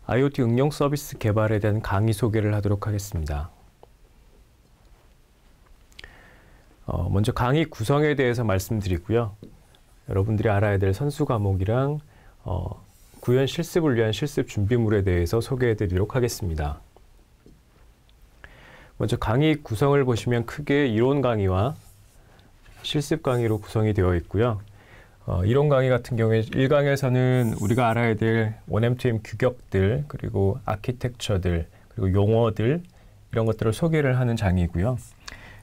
IoT 응용 서비스 개발에 대한 강의 소개를 하도록 하겠습니다. 먼저 강의 구성에 대해서 말씀드리고요. 여러분들이 알아야 될 선수 과목이랑 구현 실습을 위한 실습 준비물에 대해서 소개해 드리도록 하겠습니다. 먼저 강의 구성을 보시면 크게 이론 강의와 실습 강의로 구성이 되어 있고요. 이론 강의 같은 경우에 1강에서는 우리가 알아야 될 1M2M 규격들, 그리고 아키텍처들, 그리고 용어들 이런 것들을 소개를 하는 장이고요.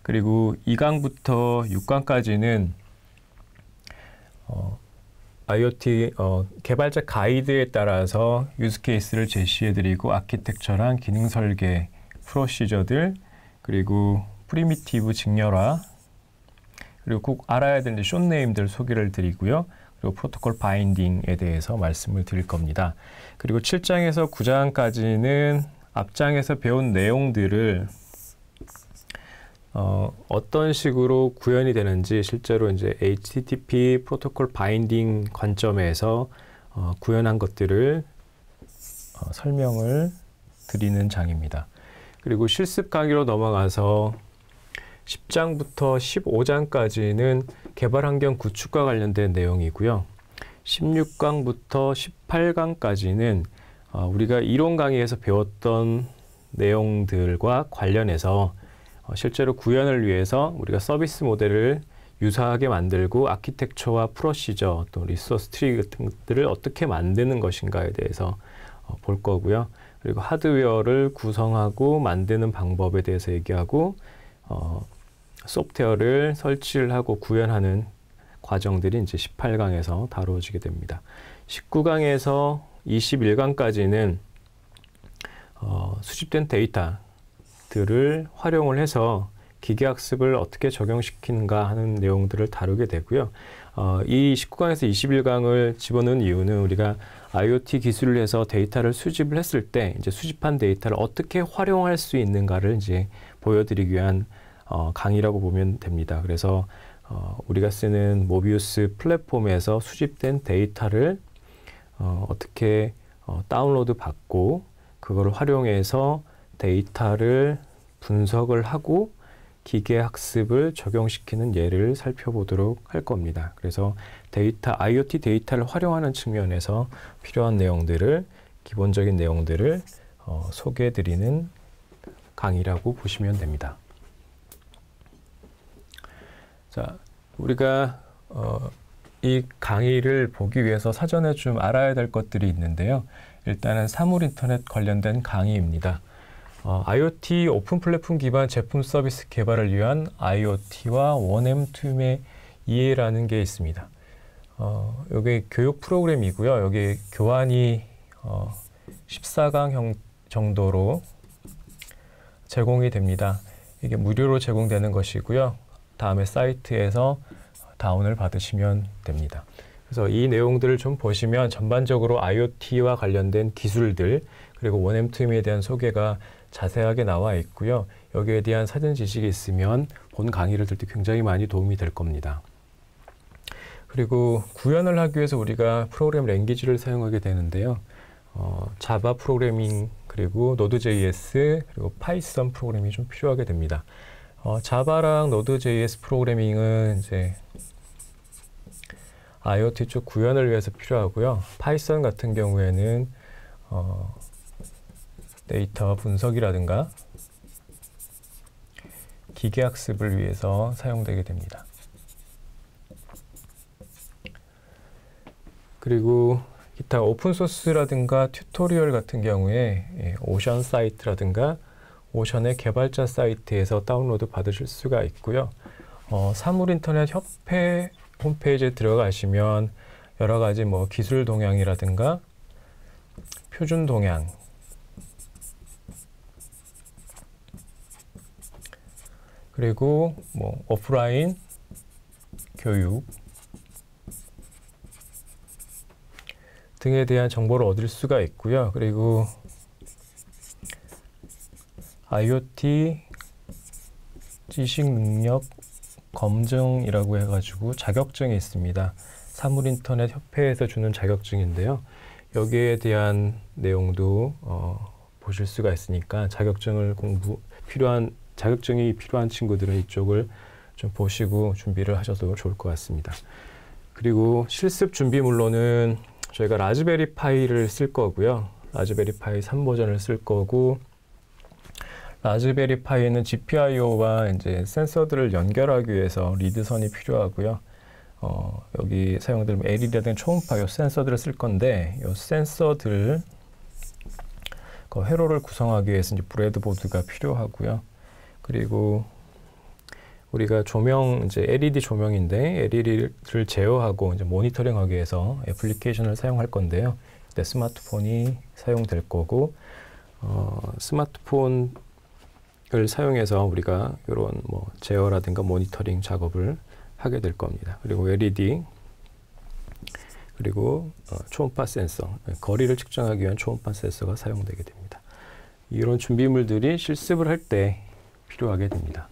그리고 2강부터 6강까지는 IoT 개발자 가이드에 따라서 유즈 케이스를 제시해드리고 아키텍처랑 기능 설계, 프로시저들, 그리고 프리미티브 직렬화, 그리고 꼭 알아야 되는 숏네임들 소개를 드리고요. 그리고 프로토콜 바인딩에 대해서 말씀을 드릴 겁니다. 그리고 7장에서 9장까지는 앞장에서 배운 내용들을 어떤 식으로 구현이 되는지 실제로 이제 HTTP 프로토콜 바인딩 관점에서 구현한 것들을 설명을 드리는 장입니다. 그리고 실습 강의로 넘어가서 10장부터 15장까지는 개발 환경 구축과 관련된 내용이고요. 16강부터 18강까지는 우리가 이론 강의에서 배웠던 내용들과 관련해서 실제로 구현을 위해서 우리가 서비스 모델을 유사하게 만들고 아키텍처와 프로시저 또 리소스 트리 같은 것들을 어떻게 만드는 것인가에 대해서 볼 거고요. 그리고 하드웨어를 구성하고 만드는 방법에 대해서 얘기하고 소프트웨어를 설치를 하고 구현하는 과정들이 이제 18강에서 다루어지게 됩니다. 19강에서 21강까지는 수집된 데이터들을 활용을 해서 기계학습을 어떻게 적용시키는가 하는 내용들을 다루게 되고요. 이 19강에서 21강을 집어넣은 이유는 우리가 IoT 기술을 해서 데이터를 수집을 했을 때 이제 수집한 데이터를 어떻게 활용할 수 있는가를 이제 보여드리기 위한 강의라고 보면 됩니다. 그래서 우리가 쓰는 모비우스 플랫폼에서 수집된 데이터를 어떻게 다운로드 받고 그거를 활용해서 데이터를 분석을 하고 기계 학습을 적용시키는 예를 살펴보도록 할 겁니다. 그래서 IoT 데이터를 활용하는 측면에서 필요한 내용들을, 기본적인 내용들을 소개해드리는 강의라고 보시면 됩니다. 자, 우리가 이 강의를 보기 위해서 사전에 좀 알아야 될 것들이 있는데요. 일단은 사물인터넷 관련된 강의입니다. IoT 오픈 플랫폼 기반 제품 서비스 개발을 위한 IoT와 1M2M의 이해라는 게 있습니다. 여기 교육 프로그램이고요. 여기 교환이 14강 정도로 제공이 됩니다. 이게 무료로 제공되는 것이고요. 다음에 사이트에서 다운을 받으시면 됩니다. 그래서 이 내용들을 좀 보시면 전반적으로 IoT와 관련된 기술들 그리고 1M2M에 대한 소개가 자세하게 나와 있고요. 여기에 대한 사전 지식이 있으면 본 강의를 들 때 굉장히 많이 도움이 될 겁니다. 그리고 구현을 하기 위해서 우리가 프로그램 랭귀지를 사용하게 되는데요. 자바 프로그래밍 그리고 노드.js 그리고 파이썬 프로그래밍이 좀 필요하게 됩니다. 자바랑 노드.js 프로그래밍은 이제 IoT 쪽 구현을 위해서 필요하고요. 파이썬 같은 경우에는 데이터 분석이라든가 기계학습을 위해서 사용되게 됩니다. 그리고 기타 오픈소스라든가 튜토리얼 같은 경우에 오션 사이트라든가 오션의 개발자 사이트에서 다운로드 받으실 수가 있고요. 사물인터넷 협회 홈페이지에 들어가시면 여러 가지 기술 동향이라든가 표준 동향 그리고 오프라인 교육 등에 대한 정보를 얻을 수가 있고요. 그리고 IoT 지식 능력 검증이라고 해가지고 자격증이 있습니다. 사물인터넷 협회에서 주는 자격증인데요. 여기에 대한 내용도 보실 수가 있으니까 자격증이 필요한 친구들은 이쪽을 좀 보시고 준비를 하셔도 좋을 것 같습니다. 그리고 실습 준비물로는 저희가 라즈베리 파이를 쓸 거고요. 라즈베리 파이 3버전을 쓸 거고, 라즈베리 파이는 GPIO와 이제 센서들을 연결하기 위해서 리드선이 필요하고요. 여기 사용될 LED라든지 초음파 요 센서들을 쓸 건데, 요 센서들 그 회로를 구성하기 위해서 이제 브레드보드가 필요하고요. 그리고 우리가 조명, 이제 LED 조명인데 LED를 제어하고 이제 모니터링하기 위해서 애플리케이션을 사용할 건데요. 그때 스마트폰이 사용될 거고, 스마트폰을 사용해서 우리가 이런 뭐 제어라든가 모니터링 작업을 하게 될 겁니다. 그리고 LED, 그리고 초음파 센서, 거리를 측정하기 위한 초음파 센서가 사용되게 됩니다. 이런 준비물들이 실습을 할 때 필요하게 됩니다.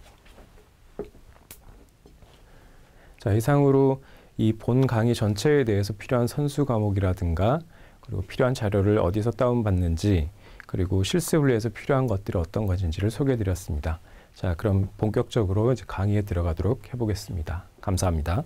자, 이상으로 이 본 강의 전체에 대해서 필요한 선수 과목이라든가, 그리고 필요한 자료를 어디서 다운받는지, 그리고 실습을 위해서 필요한 것들이 어떤 것인지를 소개해 드렸습니다. 자, 그럼 본격적으로 이제 강의에 들어가도록 해보겠습니다. 감사합니다.